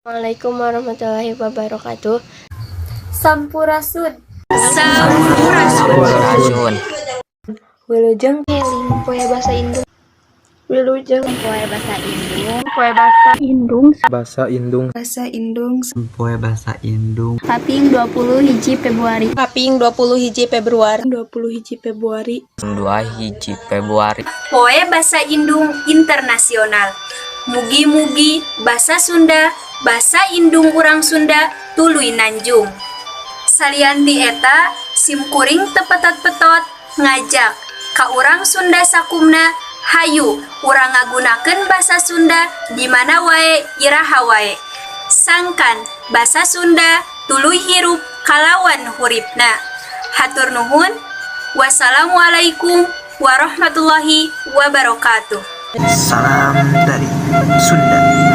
Assalamualaikum warahmatullahi wabarakatuh. Sampurasun. Sampurasun. Wilujeng Poe bahasa Indung. Wilujeng Poe bahasa Indung. Poe bahasa Indung Bahasa Indung. Bahasa Indung. Poe bahasa Indung. Kaping 20 hiji Februari. Kaping 20 hiji Februari 20 hiji Februari 2 hiji Februari. Poe Basa Indung Internasional. Mugi-mugi Basa Sunda, Basa Indung urang Sunda tuluy nanjung. Salianti eta simkuring tepetot-petot ngajak ka urang Sunda sakumna hayu urang ngagunakeun basa Sunda di mana wae iraha wae. Sangkan basa Sunda tuluy hirup kalawan huripna. Hatur nuhun. Wassalamualaikum warahmatullahi wabarakatuh. Salam dari Sunda.